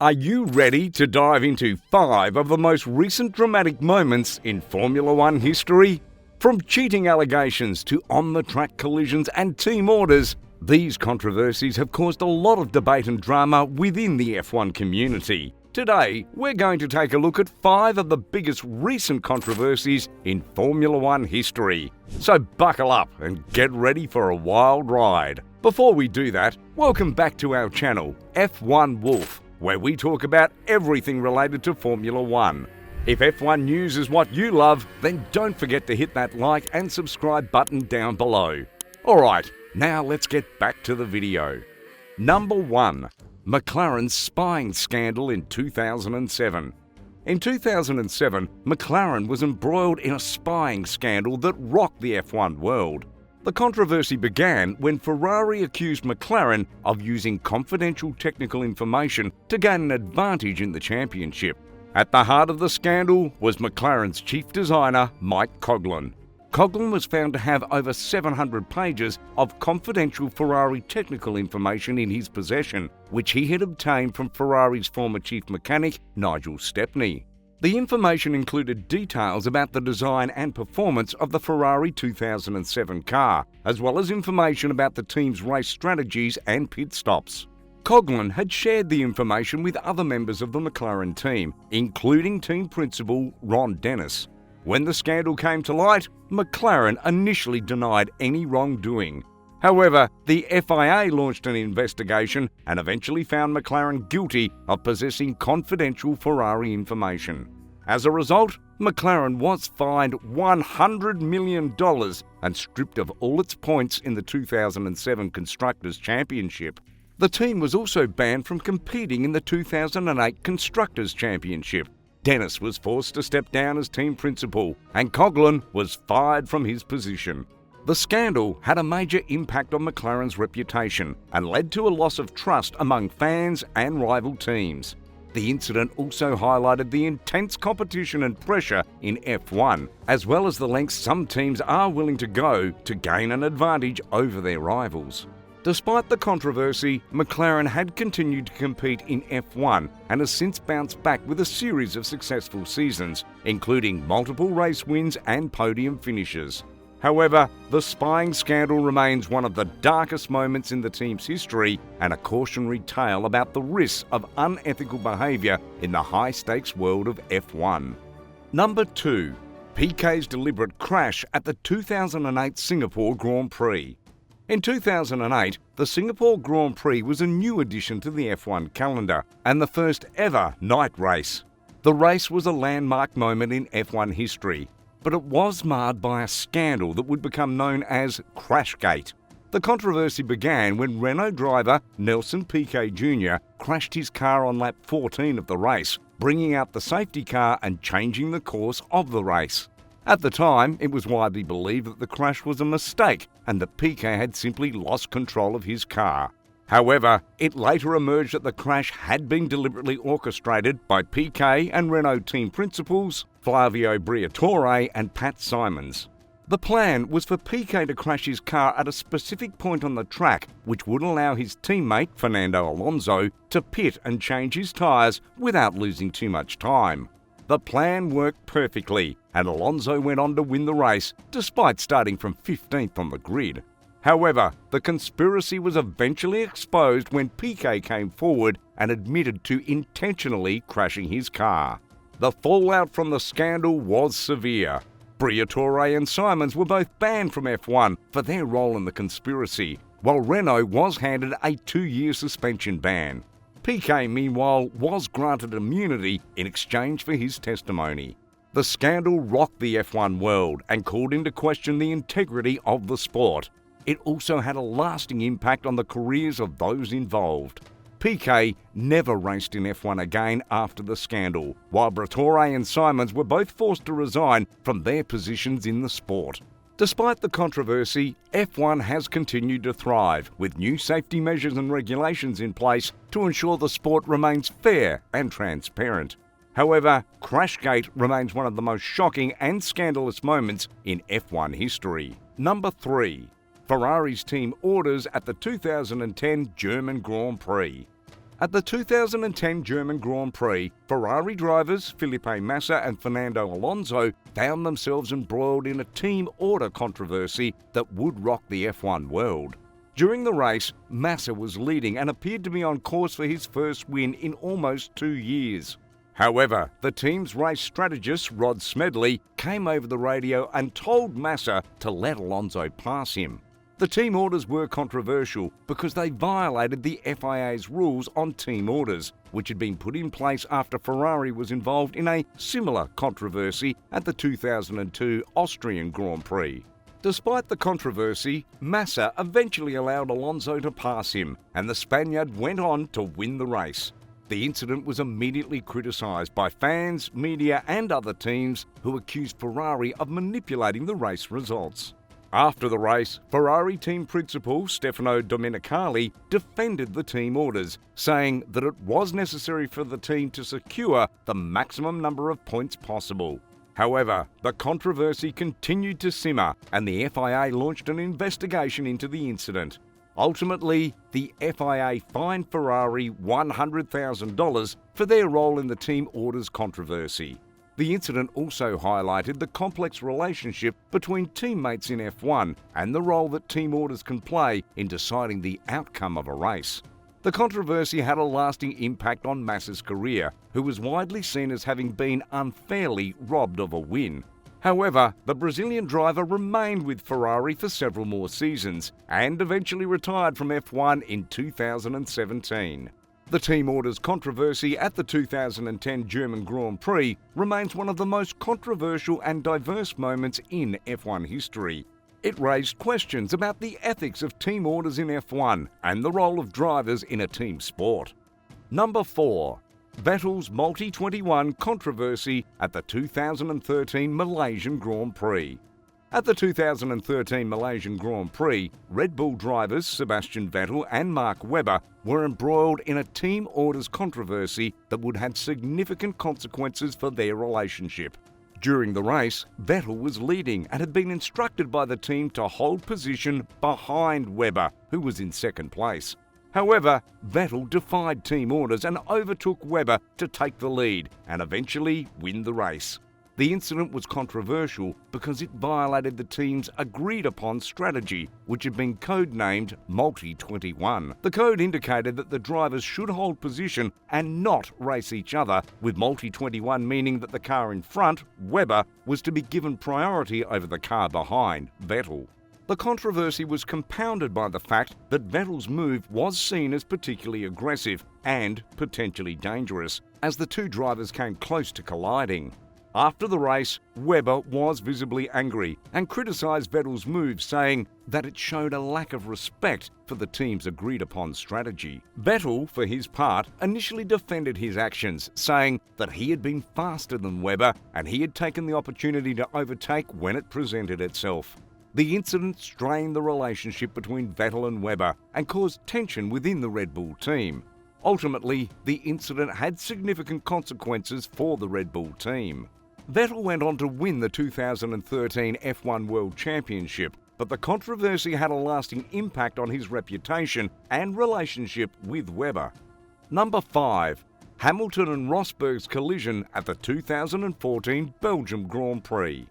Are you ready to dive into 5 of the most recent dramatic moments in Formula One history? From cheating allegations to on-the-track collisions and team orders, these controversies have caused a lot of debate and drama within the F1 community. Today, we're going to take a look at 5 of the biggest recent controversies in Formula One history. So buckle up and get ready for a wild ride. Before we do that, welcome back to our channel, F1 Wolf, where we talk about everything related to Formula One. If F1 news is what you love, then don't forget to hit that like and subscribe button down below. Alright, now let's get back to the video. Number 1. McLaren's spying scandal in 2007. In 2007, McLaren was embroiled in a spying scandal that rocked the F1 world. The controversy began when Ferrari accused McLaren of using confidential technical information to gain an advantage in the championship. At the heart of the scandal was McLaren's chief designer, Mike Coughlin. Coughlin was found to have over 700 pages of confidential Ferrari technical information in his possession, which he had obtained from Ferrari's former chief mechanic, Nigel Stepney. The information included details about the design and performance of the Ferrari 2007 car, as well as information about the team's race strategies and pit stops. Coughlin had shared the information with other members of the McLaren team, including team principal Ron Dennis. When the scandal came to light, McLaren initially denied any wrongdoing. However, the FIA launched an investigation and eventually found McLaren guilty of possessing confidential Ferrari information. As a result, McLaren was fined $100 million and stripped of all its points in the 2007 Constructors' Championship. The team was also banned from competing in the 2008 Constructors' Championship. Dennis was forced to step down as team principal, and Coughlin was fired from his position. The scandal had a major impact on McLaren's reputation and led to a loss of trust among fans and rival teams. The incident also highlighted the intense competition and pressure in F1, as well as the lengths some teams are willing to go to gain an advantage over their rivals. Despite the controversy, McLaren had continued to compete in F1 and has since bounced back with a series of successful seasons, including multiple race wins and podium finishes. However, the spying scandal remains one of the darkest moments in the team's history and a cautionary tale about the risks of unethical behaviour in the high-stakes world of F1. Number 2. Piquet's deliberate crash at the 2008 Singapore Grand Prix. In 2008, the Singapore Grand Prix was a new addition to the F1 calendar and the first ever night race. The race was a landmark moment in F1 history, but it was marred by a scandal that would become known as Crashgate. The controversy began when Renault driver Nelson Piquet Jr. crashed his car on lap 14 of the race, bringing out the safety car and changing the course of the race. At the time, it was widely believed that the crash was a mistake and that Piquet had simply lost control of his car. However, it later emerged that the crash had been deliberately orchestrated by Piquet and Renault team principals Flavio Briatore and Pat Simons. The plan was for Piquet to crash his car at a specific point on the track, which would allow his teammate Fernando Alonso to pit and change his tyres without losing too much time. The plan worked perfectly, and Alonso went on to win the race, despite starting from 15th on the grid. However, the conspiracy was eventually exposed when Piquet came forward and admitted to intentionally crashing his car. The fallout from the scandal was severe. Briatore and Simons were both banned from F1 for their role in the conspiracy, while Renault was handed a 2-year suspension ban. Piquet, meanwhile, was granted immunity in exchange for his testimony. The scandal rocked the F1 world and called into question the integrity of the sport. It also had a lasting impact on the careers of those involved. Piquet never raced in F1 again after the scandal, while Briatore and Simons were both forced to resign from their positions in the sport. Despite the controversy, F1 has continued to thrive, with new safety measures and regulations in place to ensure the sport remains fair and transparent. However, Crashgate remains one of the most shocking and scandalous moments in F1 history. Number 3. Ferrari's team orders at the 2010 German Grand Prix. At the 2010 German Grand Prix, Ferrari drivers Felipe Massa and Fernando Alonso found themselves embroiled in a team order controversy that would rock the F1 world. During the race, Massa was leading and appeared to be on course for his first win in almost 2 years. However, the team's race strategist Rod Smedley came over the radio and told Massa to let Alonso pass him. The team orders were controversial because they violated the FIA's rules on team orders, which had been put in place after Ferrari was involved in a similar controversy at the 2002 Austrian Grand Prix. Despite the controversy, Massa eventually allowed Alonso to pass him, and the Spaniard went on to win the race. The incident was immediately criticised by fans, media and other teams who accused Ferrari of manipulating the race results. After the race, Ferrari team principal Stefano Domenicali defended the team orders, saying that it was necessary for the team to secure the maximum number of points possible. However, the controversy continued to simmer and the FIA launched an investigation into the incident. Ultimately, the FIA fined Ferrari $100,000 for their role in the team orders controversy. The incident also highlighted the complex relationship between teammates in F1 and the role that team orders can play in deciding the outcome of a race. The controversy had a lasting impact on Massa's career, who was widely seen as having been unfairly robbed of a win. However, the Brazilian driver remained with Ferrari for several more seasons and eventually retired from F1 in 2017. The team orders controversy at the 2010 German Grand Prix remains one of the most controversial and diverse moments in F1 history. It raised questions about the ethics of team orders in F1 and the role of drivers in a team sport. Number 4. Vettel's Multi-21 controversy at the 2013 Malaysian Grand Prix. At the 2013 Malaysian Grand Prix, Red Bull drivers Sebastian Vettel and Mark Webber were embroiled in a team orders controversy that would have significant consequences for their relationship. During the race, Vettel was leading and had been instructed by the team to hold position behind Webber, who was in second place. However, Vettel defied team orders and overtook Webber to take the lead and eventually win the race. The incident was controversial because it violated the team's agreed-upon strategy, which had been codenamed Multi-21. The code indicated that the drivers should hold position and not race each other, with Multi-21 meaning that the car in front, Webber, was to be given priority over the car behind, Vettel. The controversy was compounded by the fact that Vettel's move was seen as particularly aggressive and potentially dangerous, as the two drivers came close to colliding. After the race, Webber was visibly angry and criticised Vettel's move, saying that it showed a lack of respect for the team's agreed-upon strategy. Vettel, for his part, initially defended his actions, saying that he had been faster than Webber and he had taken the opportunity to overtake when it presented itself. The incident strained the relationship between Vettel and Webber and caused tension within the Red Bull team. Ultimately, the incident had significant consequences for the Red Bull team. Vettel went on to win the 2013 F1 World Championship, but the controversy had a lasting impact on his reputation and relationship with Webber. Number 5. Hamilton and Rosberg's collision at the 2014 Belgium Grand Prix.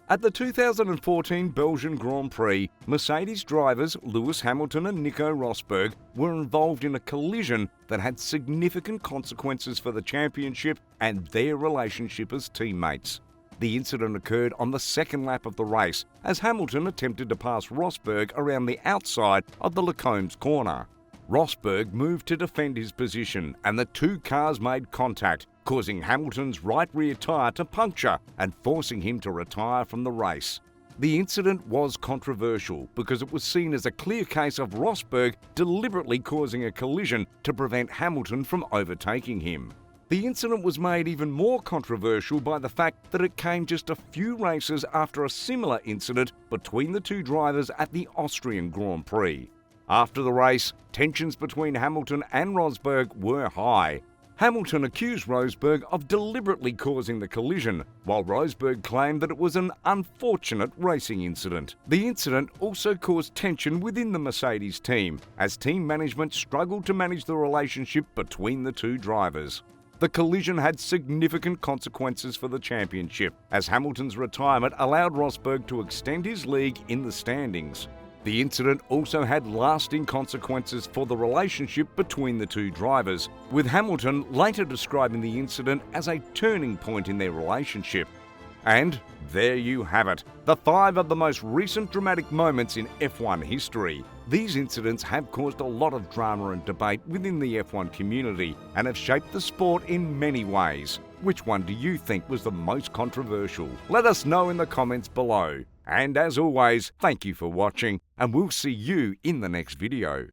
At the 2014 Belgian Grand Prix, Mercedes drivers Lewis Hamilton and Nico Rosberg were involved in a collision that had significant consequences for the championship and their relationship as teammates. The incident occurred on the second lap of the race as Hamilton attempted to pass Rosberg around the outside of the Lecombes corner. Rosberg moved to defend his position and the two cars made contact, causing Hamilton's right rear tyre to puncture and forcing him to retire from the race. The incident was controversial because it was seen as a clear case of Rosberg deliberately causing a collision to prevent Hamilton from overtaking him. The incident was made even more controversial by the fact that it came just a few races after a similar incident between the two drivers at the Austrian Grand Prix. After the race, tensions between Hamilton and Rosberg were high. Hamilton accused Rosberg of deliberately causing the collision, while Rosberg claimed that it was an unfortunate racing incident. The incident also caused tension within the Mercedes team, as team management struggled to manage the relationship between the two drivers. The collision had significant consequences for the championship, as Hamilton's retirement allowed Rosberg to extend his lead in the standings. The incident also had lasting consequences for the relationship between the two drivers, with Hamilton later describing the incident as a turning point in their relationship. And there you have it, the 5 of the most recent dramatic moments in F1 history. These incidents have caused a lot of drama and debate within the F1 community and have shaped the sport in many ways. Which one do you think was the most controversial? Let us know in the comments below. And as always, thank you for watching, and we'll see you in the next video.